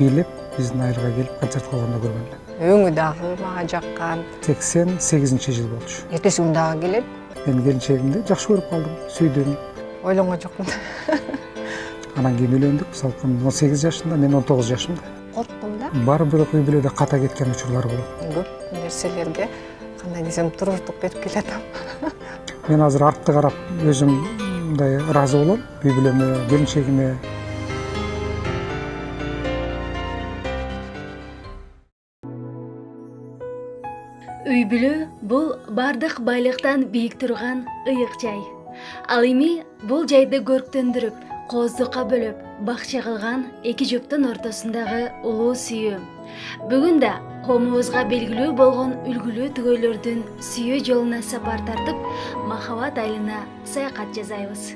бийлеп биздин айылга келип концерт койгондо көргөн элем. Өңү дагы мага жаккан. 88-жыл болчу. Эртеси күнү дагы келет. Мен келинчегимди жакшы көрүп калдым, сүйдүм. Ойлонгон жокмун. Анан кийин үйлөндүк. Салкын 18 жашында, мен 19 жашымда. Корктум да. Бар бирок үй бүлөдө ката кеткен учурлар болот. Көп нерселерге кандай десем туруктук берип келатам. Мен азыр артты карап өзүм мындай ыраазы болом. Үй бүлөмө, келинчегиме. Үй бүлө бул бардык байлыктан бийик турган ыйык жай. Ал эми бул жайды көрктөндүрүп, кооздукка бөлөп, бакча кылган эки жуптун ортосундагы улуу сүйүү. Бүгүн да коомубузга белгилүү болгон үлгүлүү түгөйлөрдүн сүйүү жолуна сапар тартып, махабат айылына саякат жасайбыз.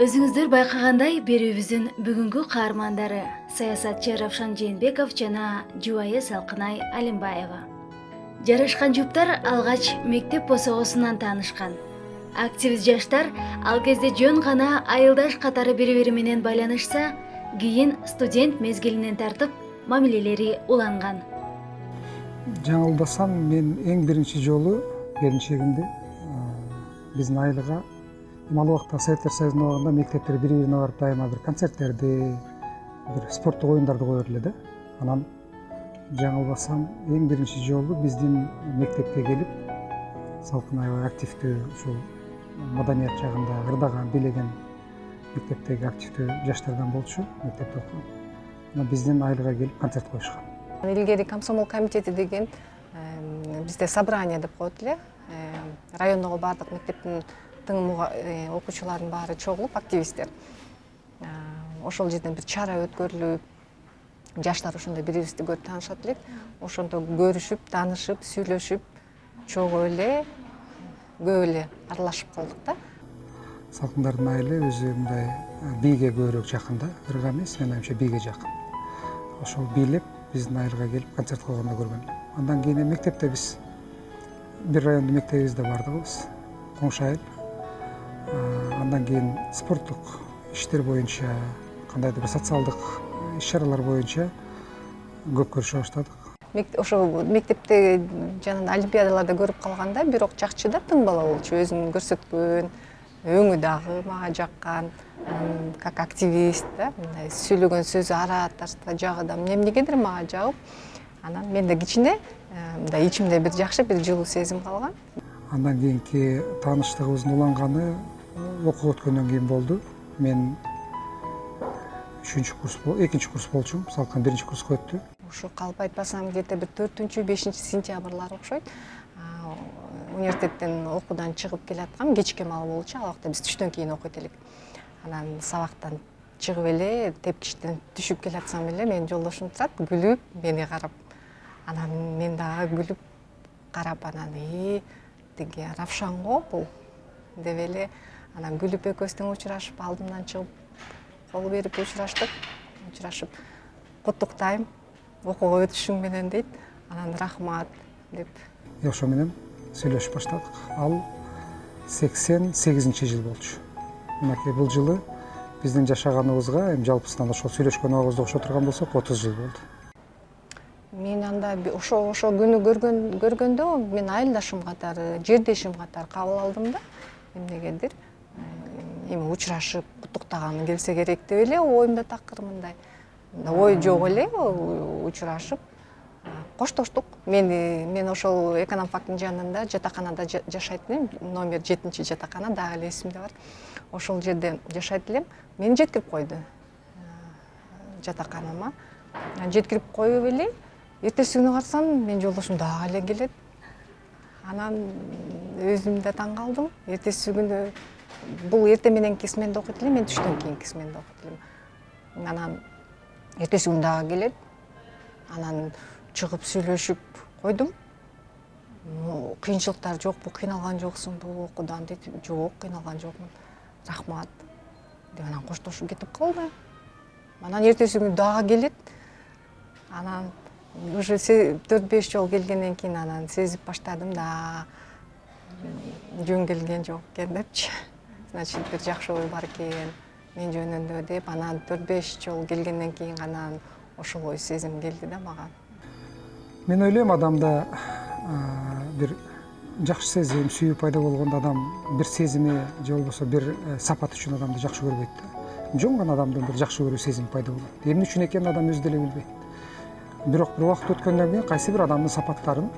Өзүңүздөр байкагандай, берүүбүздүн бүгүнкү каармандары саясатчы Равшан Жээнбеков жана жубайы Салкынай Алимбаева. Жарашкан жуптар алгач мектеп босогосунан таанышкан. Активист жаштар ал кезде жөн гана айылдаш катары бири-бири менен байланышса, кийин студент мезгилинен тартып мамилелери уланган. Жаңылбасам, мен эң биринчи жолу келинчегимди биздин айылга, ал убакта Советтер Союзунда болгондо мектептер бири-бирине барып дайыма бир концерттерди, бир спорттук оюндарды коёр эле да. Анан жаңылбасам, эң биринчи жолу биздин мектепке келип, Салкын аябай активдүү ушул маданият жагында ырдаган, бийлеген мектептеги активдүү жаштардан болчу, мектепте окуган. Анан биздин айылга келип концерт коюшкан. Илгери комсомол комитети деген бизде собрание деп коет эле. Райондогу бардык мектептин тың окуучулардын баары чогулуп, активисттер. Ошол жерден бир чара өткөрүлүп, жаштар ошондо бири-бирибизди көрүп таанышат элек. Ошондо көрүшүп, таанышып, сүйлөшүп, чогуу эле, көп эле аралашып калдык да. Салкындардын айылы өзү мындай бийге көбүрөөк жакын да, ырга эмес, менин оюмча бийге жакын. Ошол бийлеп биздин айылга келип концерт койгондо көргөн элем. Андан кийин мектепте биз бир райондун мектебибизде бардыгыбыз, коңшу айыл. Андан кийин спорттук иштер боюнча, кандайдыр бир социалдык иш-чаралар боюнча көп көрүшө баштадык. Ошол мектепте жанагы олимпиадаларда көрүп калганда, бирок жакчы да, тың бала болчу, өзүн көрсөткөн, өңү дагы мага жаккан, как активист да, мындай сүйлөгөн сөзү ара тарта жагы да эмнегедир мага жагып, анан мен да кичине мындай ичимде бир жакшы, бир жылуу сезим калган. Андан кийинки тааныштыгыбыздын уланганы окууга өткөндөн кийин болду. Мен 2-курс болчумун, Салкын 1-курска өттү. Ушу калп айтпасам, где-то бир 4-5 сентябрлар окшойт. Университеттен окуудан чыгып келаткам, кечке маал болчу, ал убакта биз түштөн кийин окуйт элек. Анан сабактан чыгып эле, тепкичтен түшүп келатсам эле, менин жолдошум турат, күлүп мени карап. Анан мен дагы күлүп карап, анан тиги Равшан го бул деп эле, анан күлүп экөөбүз тең учурашып, алдымдан чыгып кол берип учурашып, куттуктайм, окууга өтүшүң менен дейт. Анан рахмат деп. Ошо менен сүйлөшүп баштадык. Ал 88-жыл болчу. Мынакей бул жылы биздин жашаганыбызга, эми жалпысынан ошол сүйлөшкөн убагыбызды кошо турган болсок 30 жыл болду. Мен анда ошо күнү көргөндө мен айылдашым катары, жердешим катары кабыл алдым да. Эмнегедир эми учурашып, куттуктаган келсе керек деп эле оюмда такыр мындай. Ой жок эле, учурашып коштоштук. Мен ошол экономфактын жанында жатаканада жашайт элем, номер 7 жатакана, дагы эле эсимде бар. Ошол жерде жашайт элем. Мени жеткирип койду жатаканама. Жеткирип коюп эле, эртеси күнү карасам, менин жолдошум дагы эле келет. Анан өзүм да таң калдым. Эртеси күнү бул эрте мененки сменде окуйт элем, мен түштөн кийинки сменде окуйт элем. Анан эртеси күнү дагы келет. Анан чыгып сүйлөшүп койдум. Кыйынчылыктар жокпу, кыйналган жоксуңбу окуудан дейт. Жок, кыйналган жокмун. Рахмат деп анан коштошуп кетип калды. Анан эртеси күнү дагы келет. Анан уже 4-5 жол келгенден кийин анан сезип баштадым да, жөн келген жок экен депчи. Значит, бир жакшы ой бар экен, мен жөнүндө деп, анан 4-5 жолу келгенден кийин гана ошол ой сезим келди да мага. Мен ойлойм, адамда бир жакшы сезим, сүйүү пайда болгондо адам бир сезими же болбосо бир сапат үчүн адамды жакшы көрбөйт да. Жөн гана адамдын бир жакшы көрүү сезим пайда болот. Эмне үчүн экенин адам өзү деле билбейт. Бирок бир убакыт өткөндөн кийин кайсы бир адамдын сапаттарын,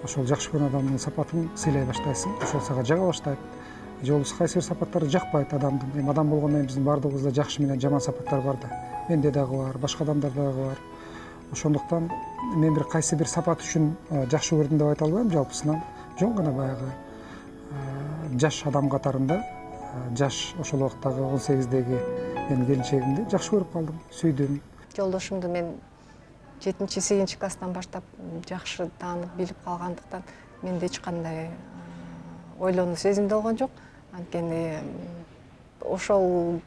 ошол жакшы көргөн адамдын сапатын сыйлай баштайсың, ошол сага жага баштайт. Же болбосо кайсы бир сапаттары жакпайт адамдын. Эми адам болгондон кийин биздин баардыгыбызда жакшы менен жаман сапаттар бар да. Менде дагы бар, башка адамдарда дагы бар. Ошондуктан мен бир кайсы бир сапат үчүн жакшы көрдүм деп айта албайм, жалпысынан. Жөн гана баягы жаш адам катарында, жаш ошол убактагы 18-деги менин келинчегимди жакшы көрүп калдым, сүйдүм. Жолдошумду мен 7-8 класстан баштап жакшы таанып билип калгандыктан менде эч кандай ойлонуу сезим болгон жок. Анткени ошол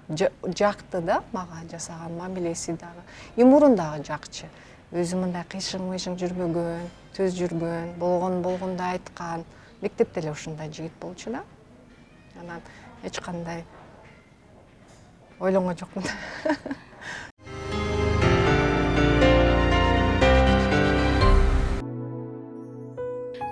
жакты да мага жасаган мамилеси дагы. Мурун дагы жакчы. Өзү мындай кыйшың-мыйшың жүрбөгөн, сөз жүргөн, болгондой айткан. Мектепте эле ушундай жигит болчу да. Анан эч кандай ойлонгон жокмун.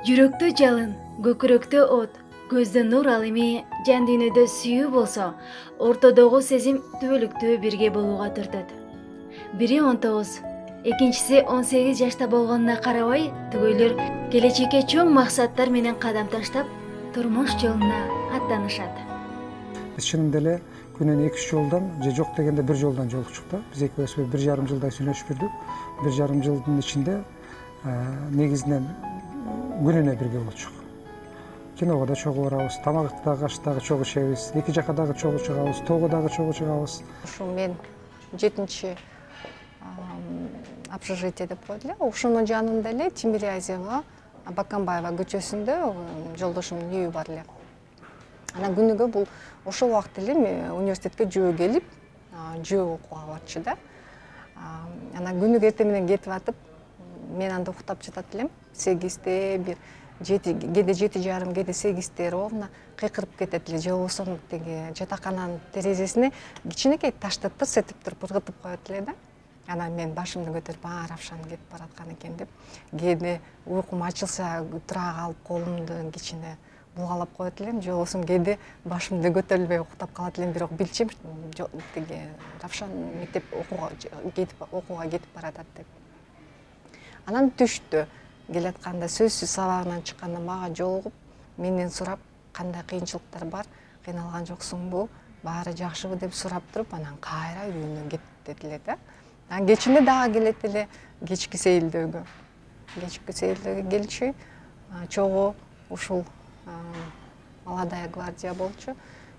Жүрөктө жалын, көкүрөктө от, көздө нур ал эми жан дүйнөдө сүйүү болсо, ортодогу сезим түбөлүктүү бирге болууга түртөт. Бири 19, экинчиси 18 жашта болгонуна карабай, түгөйлөр келечекке чоң максаттар менен кадам таштап, турмуш жолуна аттанышат. Биз чынында эле күнүнө 2-3 жолдон, же жок дегенде 1 жолдон жолукчук да. Биз экөөбүз 1,5 жылдай сүйлөшүп жүрдүк. 1,5 жылдын ичинде негизинен күнүнө бирге болчук. Киного да чогуу барабыз, тамакты дагы аш дагы чогуу ичебиз, эки жака дагы чогуу чыгабыз, тоого дагы чогуу чыгабыз. Ушул мен 7-чи общежитие деп коет эле. Ушунун жанында эле Тимирязева, Баканбаева көчөсүндө жолдошумдун үйү бар эле. Анан күнүгө бул ошол убакта эле университетке жөө келип, жөө окууга барчу да. Анан күнүгө эртең менен кетип атып, мен анда уктап жатат элем. 8-те бир 7, кээде 7:30, кээде 8-те ровно кыйкырып кетет эле. Же болбосо тиги жатакананын терезесине кичинекей ташты тырс этип туруп ыргытып коет эле да. Анан мен башымды көтөрүп, Равшан кетип бараткан экен деп, кээде уйкум ачылса тура калып колумду кичине булгалап коет элем. Же болбосо кээде башымды көтөрүлбөй уктап калат элем, бирок билчүм тиги Равшан мектеп окууга кетип баратат деп. Анан түштү келатканда сөзсүз сабагынан чыкканда мага жолугуп, менден сурап, кандай кыйынчылыктар бар, кыйналган жоксуңбу, баары жакшыбы деп сурап туруп, анан кайра үйүнө кетет эле да. Анан кечинде дагы келет эле кечки сейилдөөгө. Кечки сейилдөөгө келчү, чогуу ушул Молодая гвардия болчу.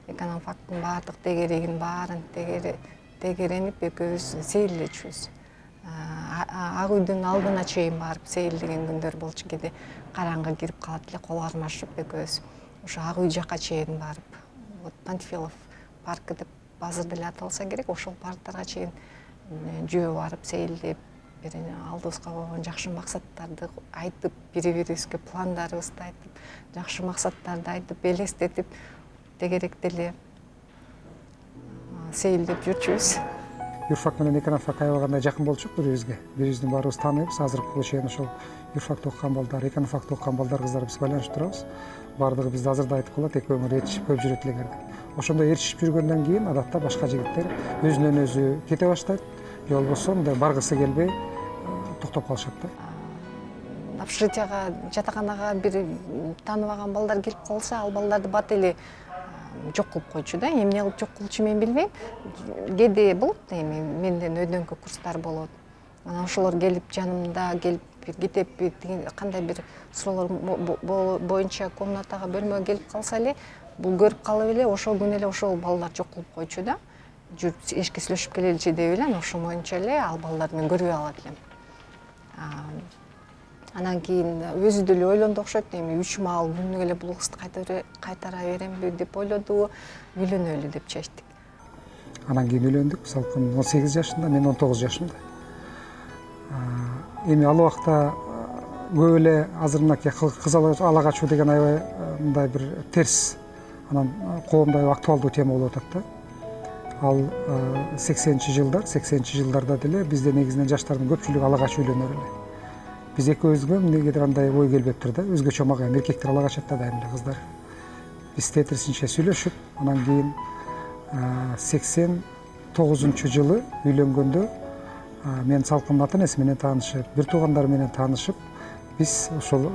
Экономфактын баардык тегерегин баарын тегеренип экөөбүз сейилдечүбүз. Ак үйдүн алдына чейин барып сейилдеген күндөр болчу. Кээде караңгы кирип калат эле, кол кармашып экөөбүз ошо ак үй жака чейин барып, вот Панфилов паркы деп азыр деле аталса керек, ошол парктарга чейин жөө барып сейилдеп, алдыбызга койгон жакшы максаттарды айтып, бири-бирибизге пландарыбызды айтып, жакшы максаттарды айтып, элестетип, тегеректе эле сейилдеп жүрчүбүз. Юрфак менен экономфак аябагандай жакын болчук бири-бирибизге. Бири-бирибизди баарыбыз тааныйбыз. Азыркыга чейин ошол юрфакта окуган балдар, экономфакта окуган балдар, кыздар биз байланышып турабыз. Баардыгы бизди азыр да айтып калат, экөөңөр ээрчишип көп жүрөт элеңер деп. Ошондой ээрчишип жүргөндөн кийин адатта башка жигиттер өзүнөн өзү кете баштайт, же болбосо мындай баргысы келбей токтоп калышат да. Общежитияга, жатаканага бир тааныбаган балдар келип калса, ал балдарды бат эле жок кылып койчу да. Эмне кылып жок кылчу мен билбейм. Кээде болот, эми менден өйдөнкү курстар болот. Анан ошолор келип жанымда келип китеп кандай бир суроолор боюнча комнатага бөлмөгө келип калса эле, бул көрүп калып эле ошол күнү эле ошол балдар жок кылып койчу да. Жүрүп эшикке сүйлөшүп келеличи деп эле, ошол боюнча эле ал балдарды мен көрбөй алат элем. Анан кийин өзү деле ойлонду окшойт, эми 3 маал күнүгө эле бул кызды кайтара беремби деп ойлоду, үйлөнөлү деп чечтик. Анан кийин үйлөндүк, салкын 18 жашында, мен 19 жашымда. Эми ал убакта көп эле азыр мынакей кыз ала качуу деген аябай мындай бир терс анан коомдо аябай актуалдуу тема болуп атат да. Ал 80-ci жылдарда деле бизде негизинен жаштардын көпчүлүгү ала качып үйлөнөр эле. Биз экөөбүзгө эмнегедир андай ой келбептир да, өзгөчө мага эми эркектер ала качат да дайыма эле кыздар. Биз тетирисинче сүйлөшүп, анан кийин 89-жылы үйлөнгөндө мен салкын ата энеси менен таанышып, бир туугандары менен таанышып, биз ошол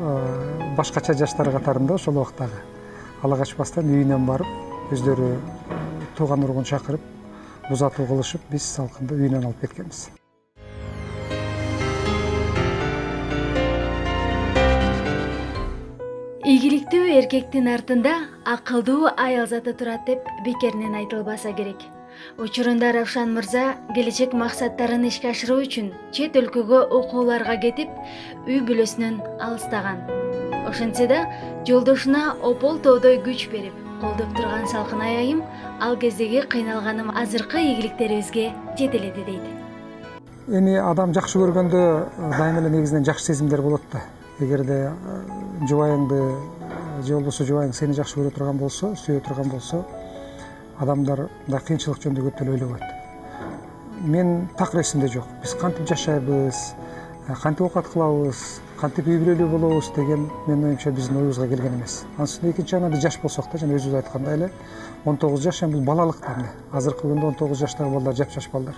башкача жаштар катарында ошол убактагы ала качпастан үйүнөн барып, өздөрү тууган ургун чакырып, узатуу кылышып, биз салкынды үйүнөн алып кеткенбиз. Ийгиликтүү эркектин артында акылдуу аял заты турат деп бекеринен айтылбаса керек. Учурунда Равшан мырза келечек максаттарын ишке ашыруу үчүн чет өлкөгө окууларга кетип, үй бүлөсүнөн алыстаган. Ошентсе да, жолдошуна опол тоодой күч берип, колдоп турган салкын аябым ал кездеги кыйналганым азыркы ийгиликтерибизге жетеледи дейт. Эми адам жакшы көргөндө дайыма эле негизинен жакшы сезимдер болот да. Эгерде жубайыңды же болбосо жубайың сени жакшы көрө турган болсо, сүйө турган болсо, адамдар мындай кыйынчылык жөнүндө көп деле ойлобойт. Мен такыр эсимде жок. Биз кантип жашайбыз, кантип оокат кылабыз, кантип үй бүлөлүү болобуз деген менин оюмча биздин оюбузга келген эмес. Анын үстүнө экинчи жагынан биз жаш болсок да, жана өзүбүз айткандай эле 19 жаш бул балалык да эмне. Азыркы күндө 19 жаштагы балдар жапжаш балдар.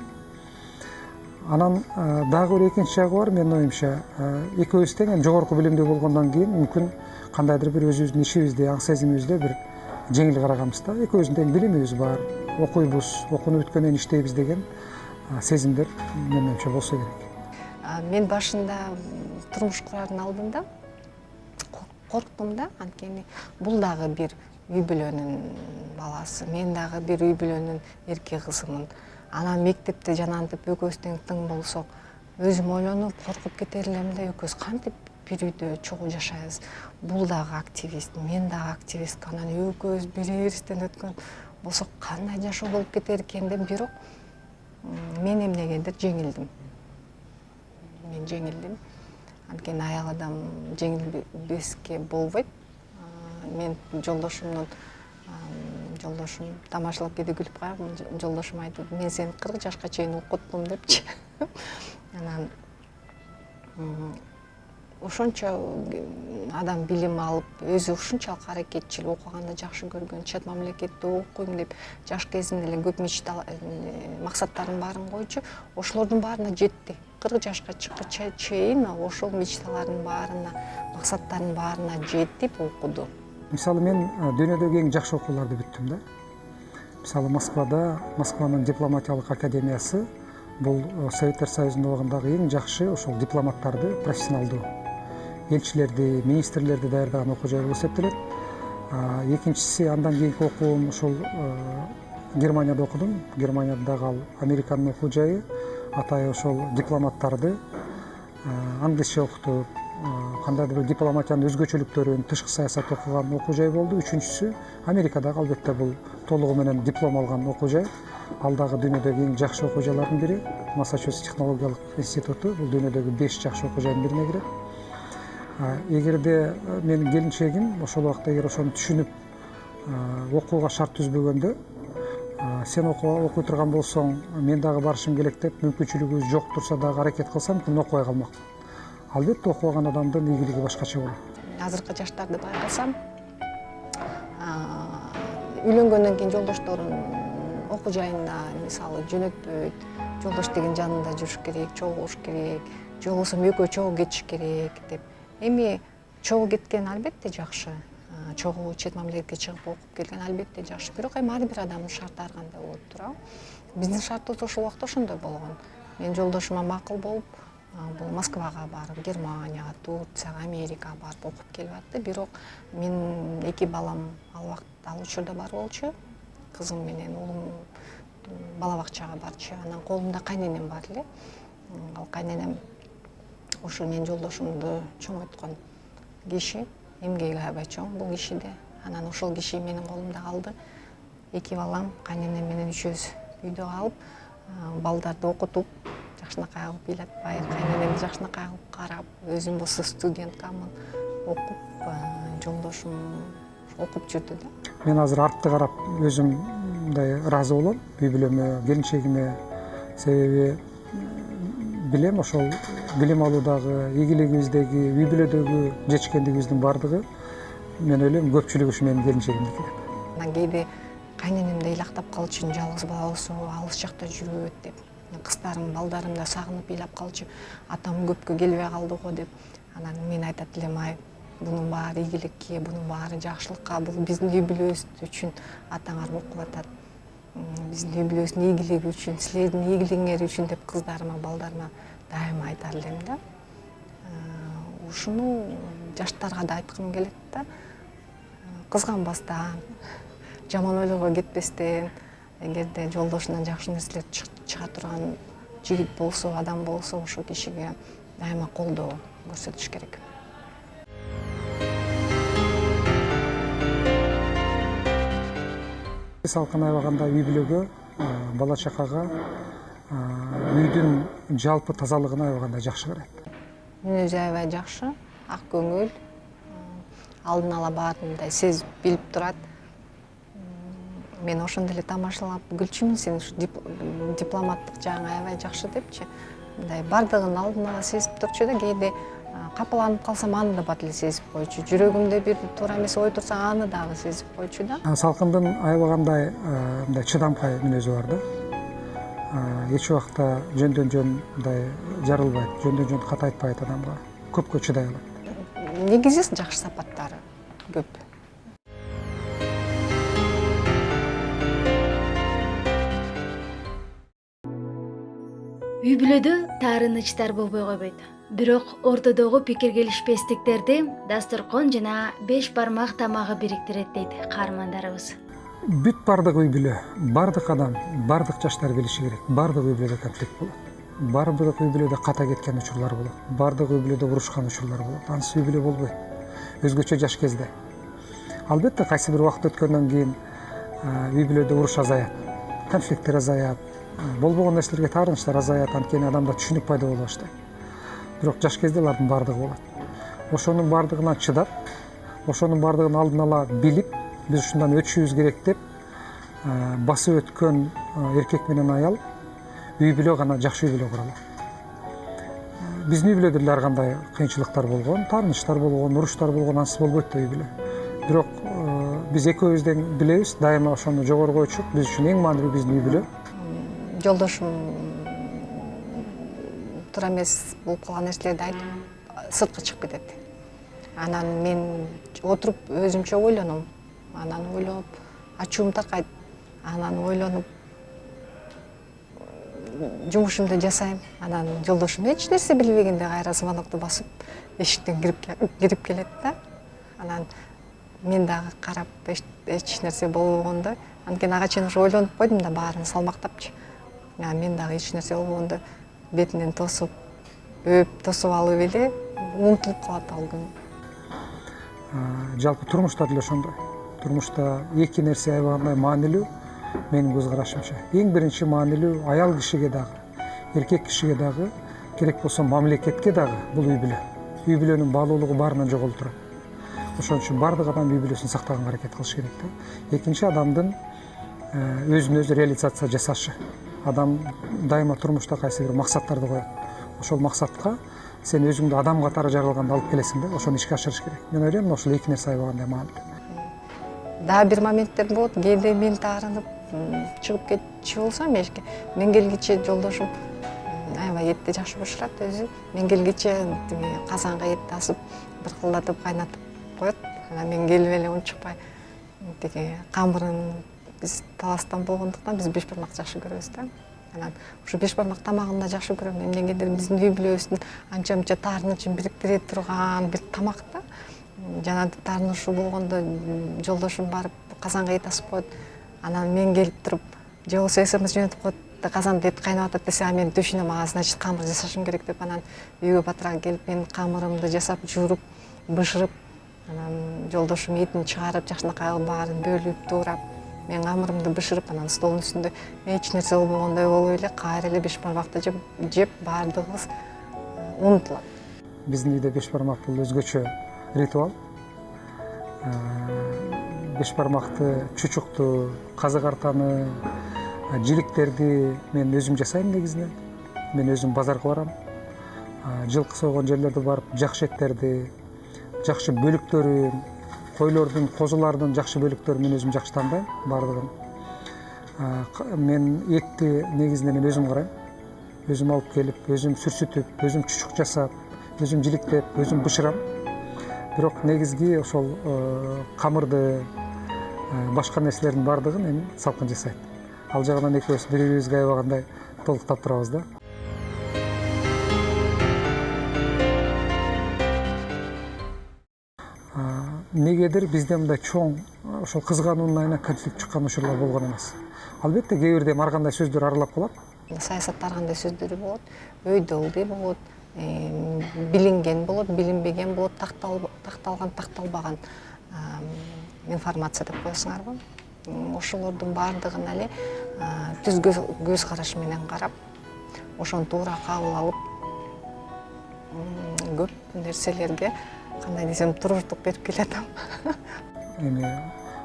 Анан дагы бир экинчи жагы бар, менин оюмча, экөөбүз тең эми жогорку билимдүү болгондон кийин мүмкүн кандайдыр бир өзүбүздүн ишибизде, аң сезимибизде бир жеңил караганбыз да. Экөөбүздүн тең билимибиз бар, окуйбуз, окууну бүткөндөн кийин иштейбиз деген сезимдер менин оюмча болсо керек. Мен башында турмуш курардын алдында корктум да, анткени бул дагы бир үй бүлөнүн баласы, мен дагы бир үй бүлөнүн эркек кызымын. Анан мектепте жанагынтип экөөбүз тең тың болсок, өзүм ойлонуп коркуп кетер элем да, экөөбүз кантип бир үйдө чогуу жашайбыз. Бул дагы активист, мен дагы активистка, анан экөөбүз бири-бирибизден өткөн болсок кандай жашоо болуп кетер экен деп, бирок мен эмнегедир жеңилдим. Анткени аял адам жеңилбеске болбойт. Мен жолдошум тамашалап кээде күлүп коем. Жолдошум айтып, мен сени 40 жашка чейин окуттум депчи. Анан ошончо адам билим алып, өзү ушунчалык аракетчил, окуганды жакшы көргөн, чет мамлекетте окуйм деп жаш кезинде эле көп максаттардын баарын койчу. Ошолордун баарына жетти. 40 жашка чейин ошол мечталардын баарына, максаттардын баарына жетип окуду. Мисалы мен дүйнөдөгү эң жакшы окууларды бүттүм да. Мисалы Москванын дипломатиялык академиясы бул Советтер Союзунун убагындагы эң жакшы ошол дипломаттарды, профессионалдуу элчилерди, министрлерди даярдаган окуу жай болуп эсептелет. Экинчиси, андан кийинки окуум ошол Германияда окудум. Германиядагы ал Американын окуу жайы, атайы ошол дипломаттарды англисче окутуп, кандайдыр бир дипломатиянын өзгөчөлүктөрүн, тышкы саясат окуган окуу жай болду. Үчүнчүсү Америкадагы, албетте бул толугу менен диплом алган окуу жай. Ал дагы дүйнөдөгү эң жакшы окуу жайлардын бири. Массачусетс технологиялык институту бул дүйнөдөгү 5 жакшы окуу жайдын бирине кирет. Эгерде менин келинчегим ошол убакта эгер ошону түшүнүп окууга шарт түзбөгөндө, сен окуй турган болсоң, мен дагы барышым керек деп, мүмкүнчүлүгүбүз жок турса дагы аракет кылсам, мүмкүн окубай калмакмын. Албетте окубаган адамдын ийгилиги башкача болот. Азыркы жаштарды байкасам, үйлөнгөндөн кийин жолдошторун окуу жайына мисалы жөнөтпөйт. Жолдош деген жанында жүрүш керек, чогулуш керек, же болбосо экөө чогуу кетиш керек деп. Эми чогуу кеткен албетте жакшы. Чогуу чет мамлекетке чыгып окуп келген албетте жакшы. Бирок эми ар бир адамдын шарты ар кандай болот туурабы? Биздин шартыбыз ошол убакта ошондой болгон. Мен жолдошума макул болуп, бул Москвага барып, Германияга, Турцияга, Америкага барып окуп келип атты. Бирок мен 2 балам ал учурда бар болчу. Кызым менен уулум бала бакчага барчу. Анан колумда кайненем бар эле. Ал кайненем ошо менин жолдошумду чоңойткон киши, эмгеги аябай чоң бул кишиде. Анан ошол киши менин колумда калды. 2 балам, кайненем менен үчөөбүз үйдө калып, балдарды окутуп, жакшынакай кылып ыйлатпай, кайненемди жакшынакай кылып карап, өзүм болсо студенткамын, окуп, жолдошум окуп жүрдү да. Мен азыр артты карап өзүм мындай ыраазы болом үй бүлөмө, келинчегиме. Себеби билем ошол билим алуудагы, ийгилигибиздеги, үй бүлөдөгү жетишкендигибиздин баардыгы мен ойлойм көпчүлүгү ушу менин келинчегимдики деп. Анан кээде кайненемди ыйлактап калчу, жалгыз бала болсо алыс жакта жүрөт деп. Кыздарым, балдарым да сагынып ыйлап калчу, атам көпкө келбей калды го деп. Анан мен айтат элем, ай, бунун баары ийгиликке, бунун баары жакшылыкка, бул биздин үй бүлөбүз үчүн атаңар окуп атат. Биздин үй бүлөбүздүн ийгилиги үчүн, силердин ийгилигиңер үчүн деп кыздарыма, балдарыма дайыма айтар элем да. Ушуну жаштарга да айткым келет да. Кызганбастан, жаман ойлорго кетпестен, эгерде жолдошунан жакшы нерселер чыга турган жигит болсо, адам болсо, ошол кишиге дайыма колдоо көрсөтүш керек. Салкын айлаганда үй бүлөгө, бала чакага, үйдүн жалпы тазалыгына аябаганда жакшы карайт. Мүнөзү аябай жакшы, ак көңүл, алдын ала баарын мындай сезип билип турат. Мен ошондо эле тамашалап күлчүмүн, сен ушу дипломаттык жагың аябай жакшы депчи. Мындай бардыгын алдын ала сезип турчу да, кээде капаланып калсам аны да бат эле сезип койчу. Жүрөгүмдө бир туура эмес ой турса аны дагы сезип койчу да. Салкындын аябагандай мындай чыдамкай мүнөзү бар да. Эч убакта жөндөн жөн мындай жарылбайт, жөндөн жөн кат айтпайт адамга. Көпкө чыдай алат. Негизи жакшы сапаттары көп. Үй бүлөдө таарынычтар болбой койбойт. Бирок ортодогу пикир келишпестиктерди дасторкон жана 5 бармак тамагы бириктирет дейт каармандарыбыз. Бүт бардык үй бүлө, бардык адам, бардык жаштар билиши керек. Бардык үй бүлөдө конфликт болот. Бардык үй бүлөдө ката кеткен учурлар болот. Бардык үй бүлөдө урушкан учурлар болот. Ансыз үй бүлө болбойт. Өзгөчө жаш кезде. Албетте кайсы бир убакыт өткөндөн кийин үй бүлөдө уруш азаят, конфликттер азаят, болбогон нерселерге таарынычтар азаят, анткени адамда түшүнүк пайда боло баштайт. Бирок жаш кезде алардын бардыгы болот. Ошонун бардыгына чыдап, ошонун бардыгын алдын ала билип, биз ушундан өтүшүбүз керек деп басып өткөн эркек менен аял үй бүлө гана жакшы үй бүлө кура алат. Биздин үй бүлөдө деле ар кандай кыйынчылыктар болгон, таарынычтар болгон, уруштар болгон, ансыз болбойт да үй бүлө. Бирок биз экөөбүздөн билебиз, дайыма ошону жогору койчук, биз үчүн эң маанилүү биздин үй бүлө. Жолдошум туура эмес болуп калган нерселерди айтып, сыртка чыгып кетет. Анан мен отуруп өзүмчө ойлоном. Анан ойлоп, ачуум таркайт. Анан ойлонуп, жумушумду жасайм. Анан жолдошум эч нерсе билбегенде кайра звонокту басып, эшиктен кирип келет да. Анан мен дагы карап эч нерсе болбогондой, анткени ага чейин ушу ойлонуп койдум да баарын салмактапчы. Мен дагы эч нерсе болбогондой бетинен тосуп, тосуп алып эле унутулуп калат ал күн. Жалпы турмушта деле ошондой. Турмушта эки нерсе аябагандай маанилүү менин көз карашымча. Эң биринчи маанилүү аял кишиге дагы, эркек кишиге дагы, керек болсо мамлекетке дагы бул үй бүлө. Үй бүлөнүн баалуулугу баарынан жоголуп турат. Ошон үчүн бардык адам үй бүлөсүн сактаганга аракет кылыш керек да. Экинчи адамдын өзүн өзү реализация жасашы. Адам дайыма турмушта кайсы бир максаттарды коет. Ошол максатка сен өзүңдү адам катары жаралганда алып келесиң да, ошону ишке ашырыш керек. Мен ойлойм, ошол эки нерсе аябагандай маанилүү. Дагы бир моменттер болот, кээде мен таарынып чыгып кетчү болсом эшикке, мен келгиче жолдошум аябай этти жакшы бышырат өзү. Мен келгиче казанга этти асып, бир кылдатып кайнатып коет. Анан мен келип эле унчукпай тиги камырын биз таластан болгондуктан биз 5 бармак жакшы көрөбүз да. Анан ушу 5 бармак тамагын да жакшы көрөм. Эмнегедир биздин үй бүлөбүздүн анча-мынча таарынычын бириктире турган бир тамак да. Жана таарынычуу болгондо жолдошум барып казанга эт асып коет. Анан мен келип туруп, же болбосо СМС жөнөтүп коет, казанда эт кайнап атат десе, мен түшүнөм, значит камыр жасашым керек деп. Анан үйгө батыраак келип, мен камырымды жасап, жууруп, бышырып, анан жолдошум этин чыгарып, жакшынакай кылып баарын бөлүп, туурап, мен камырымды бышырып анан столдун үстүндө эч нерсе болбогондой болуп эле кайра эле бешбармакты жеп баардыгыбыз унутулат. Биздин үйдө бешбармак бул өзгөчө ритуал. Бешбармакты, чучукту, казы картаны, жиликтерди мен өзүм жасайм негизинен. Мен өзүм базарга барам. Жылкы сойгон жерлерде барып, жакшы эттерди, жакшы бөлүктөрүн, койлордун, козулардын жакшы бөлүктөрүн мен өзүм жакшы тандайм баардыгын. Мен этти негизинен мен өзүм карайм. Өзүм алып келип, өзүм сүрсүтүп, өзүм чучук жасап, өзүм жиликтеп, өзүм бышырам. Бирок негизги ошол камырды, башка нерселердин баардыгын эми салкын жасайт. Ал жагынан экөөбүз бири бирибизге аябагандай толуктап турабыз да. Негедир бизде мындай чоң ошол кызгануунун айынан конфликт чыккан учурлар болгон эмес. Албетте кээ бирде ар кандай сөздөр аралап калат. Саясатта ар кандай сөздөр болот, өйдө ылдый болот, билинген болот, билинбеген болот, такталган, такталбаган информация деп коесуңарбы. Ошолордун баардыгына эле түз көз караш менен карап, ошону туура кабыл алып, көп нерселерге кандай десем туруктук берип келатам. Эми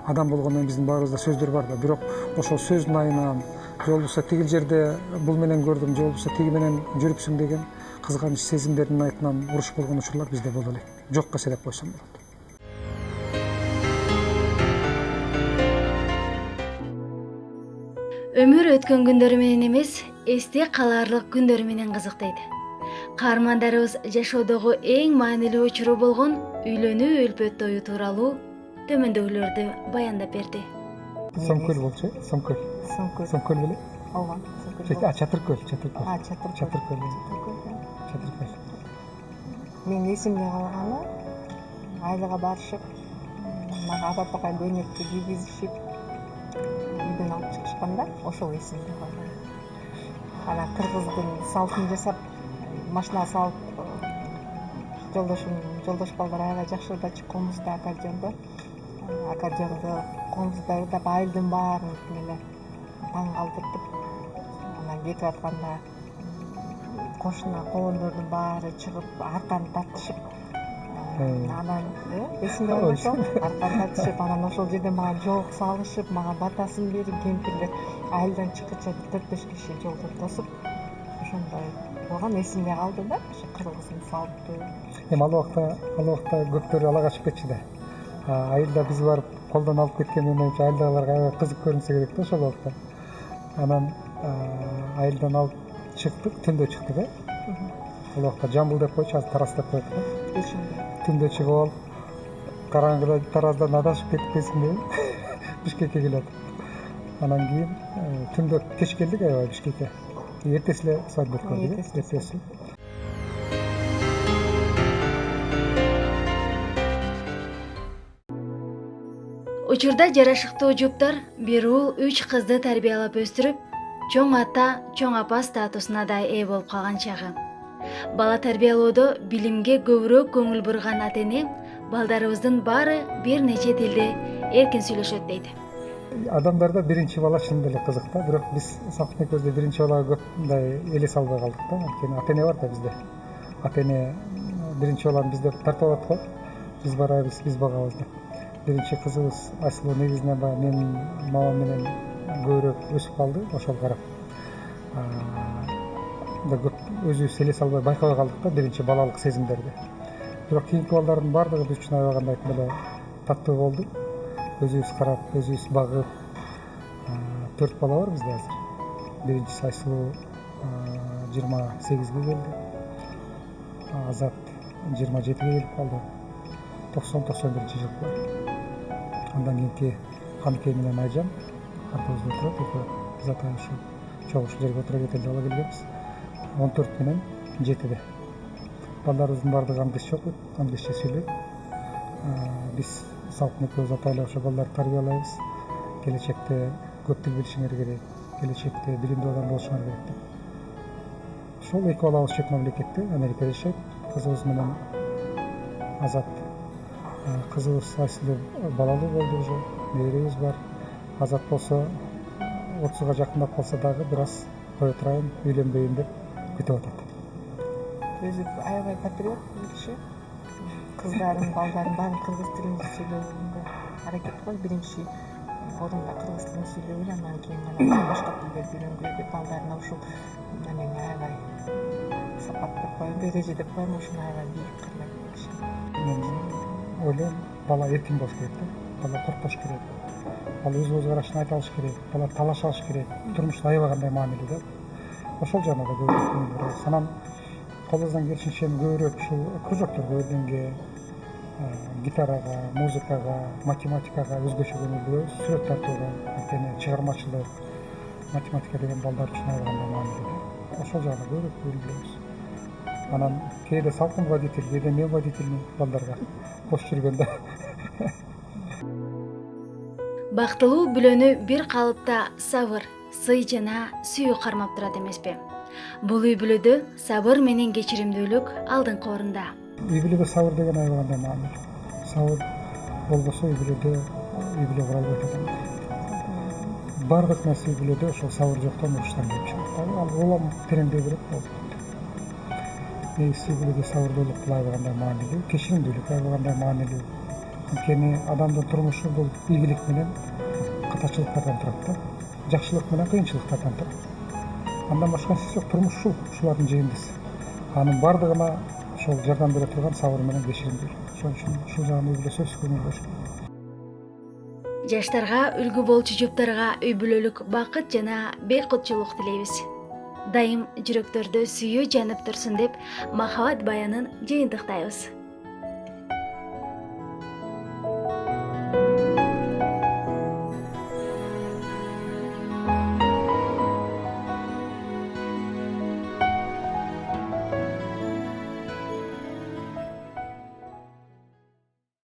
адам болгондон биздин баарыбызда сөздөр бар да, бирок ошол сөздүн айынан же болбосо тигил жерде бул менен көрдүм, же болбосо тиги менен жүрүпсүң деген кызганыч сезимдердин айтынан уруш болгон учурлар бизде боло элек. Жокко эсе деп койсом болот. Өмүр өткөн күндөрү менен эмес, эсте калаарлык күндөрү менен кызыктайт. Каармандарыбыз жашоодогу эң маанилүү учуру болгон үйлөнүү өлпөт тою тууралуу төмөндөгүлөрдү баяндап берди. Сомкөл болчу, сомкөл. Сомкөл беле? Ооба, Чатыркөл. Чатыркөл. Мен эсимде калганы айылга барышып, мага апапакай көйнөктү кийгизишип, үйдөн алып чыгышканда ошол эсимде калган. Анан кыргыздын салтын жасап, машина салып, жолдош балдар аябай жакшырдачу комузда аккордеондо комуздап айылдын баарын эле таң калтыртып, анан кетип атканда кошуна колондордун баары чыгып, арканы тартышып, анан эсимде ошол арканы тартышып, анан ошол жерден мага жоок салышып, мага батасын берип, кемпирлер айылдан чыккыча 4-5 киши жолдо тосуп, ошондой болгон эсимде калды да, ошо кыргыздын салты. Эми ал убакта көптөр ала качып кетчү да. Айылда биз барып колдон алып кеткен менен айылдагыларга аябай кызык көрүнсө керек да ошол убакта. Анан айылдан алып чыктык, түндө чыктык э. Ал убакта жамбыл деп койчу, азыр Тараз деп коет да. Түндө чыгып алып, караңгыда Тараздан адашып кетип калсың Бишкекке келет. Анан кийин түндө кеч келдик аябай Бишкекке. Эртеси эле свадьба өткөрдүк, эртеси. Учурда жарашыктуу жуптар бир уул 3 кызды тарбиялап өстүрүп, чоң ата, чоң апа статусуна да ээ болуп калган чагы. Бала тарбиялоодо билимге көбүрөөк көңүл бурган ата-эне балдарыбыздын баары бир нече тилде эркин сүйлөшөт дейт. Адамдарда биринчи бала чын эле кызык да, бирок биз салкын экөөбүздө биринчи балага көп мындай элес албай калдык да. Анткени ата-эне бар да бизде. Ата-эне биринчи баланы бизде тартып алат го. Биз барабыз, биз багабыз деп. Биринчи кызыбыз Айсылуу негизинен баягы менин мамам менен көбүрөөк өсүп калды, ошол карап. Көп өзүбүз элес албай байкабай калдык да биринчи балалык сезимдерди. Бирок кийинки балдардын баардыгы биз үчүн аябай кандай эле таттуу болду. Өзүбүз карап, өзүбүз багып, 4 бала бар бизде азыр. Биринчиси Айсылуу 28-ге келди. Азат 27-ге келип калды. 90-91-жылкы. Андан кийинки Каныкей менен Айжан артыбызда турат, экөө зата ушу чогуу жерге отура кетели ала келгенбиз. 14 менен 7-де. Балдарыбыздын баардыгы англисче окуйт, англисче сүйлөйт. Биз салкын экөөбүз атайлап ошо балдарды тарбиялайбыз. Келечекте көп тил билишиңер керек, келечекте билимдүү адам болушуңар керек деп. Ошол эки балабыз чет мамлекетте, Америкада жашайт. Кызыбыз менен Азат. Кызыбыз Айсылуу балалуу болду уже, неберебиз бар. азат болсо 30-га жакындап калса дагы бир аз кое турайын, үйленбейин деп күтүп атат. Өзү аябай патриот бул киши. Кыздарын, балдарын баарын кыргыз тилинде сүйлөгөнгө аракет кылат. Биринчи орунда кыргыз тилин сүйлөгөн, андан кийин гана башка тилдерди үйрөнгүлө деп балдарына ушул эмени аябай сапат деп коем, эреже деп коем, ушуну аябай бийик кырлайт бул киши. Мен ойлойм, бала эркин болуш керек да. Бала коркпош керек. Бала өз көз карашын айта алыш керек. Бала талаша алыш керек. Турмушта аябай кандай маанилүү да. Ошол жагына да көбүрөөк анан колубуздан келишинче көбүрөөк ушул кружокторго өйдөнгө, гитарага, музыкага, математикага өзгөчө көңүл бурабыз, сүрөт тартууга, анткени чыгармачылык, математика деген балдар үчүн аябай кандай маанилүү да. Ошол жагына көбүрөөк көңүл бурабыз. Анан кээде салкын водитель, кээде мен водительный балдарга кош жүргөндө. Бактылуу бүлөнү бир калыпта сабыр, сый жана сүйүү кармап турат эмеспи? Бул үй бүлөдө сабыр менен кечиримдүүлүк алдыңкы орунда. Үй бүлөдө сабыр деген аябай кандай маанилүү. Сабыр болбосо үй бүлө кура албайт адам. Бардык нерсе үй бүлөдө ошол сабыр жоктон уруштан келип чыгат. Ал улам тереңдей берет болот. Үй бүлөдө сабырдуулук аябай кандай маанилүү, кечиримдүүлүк аябай кандай маанилүү. Анткени адамдын турмушу бул ийгилик менен катачылыктардан турат да. Жакшылык менен кыйынчылыктардан турат. Андан башка нерсе жок, турмуш ушулардын жыйындысы. Анын бардыгына ошол жардам бере турган сабыр менен кечиримдүүлүк. Ошон үчүн ушул жагына үй бүлө сөзсүз көңүл буруш керек. Жаштарга үлгү болчу жуптарга үй бүлөлүк бакыт жана бейкутчулук тилейбиз. Дайым жүрөктөрдө сүйүү жанып турсун деп махабат баянын жыйынтыктайбыз.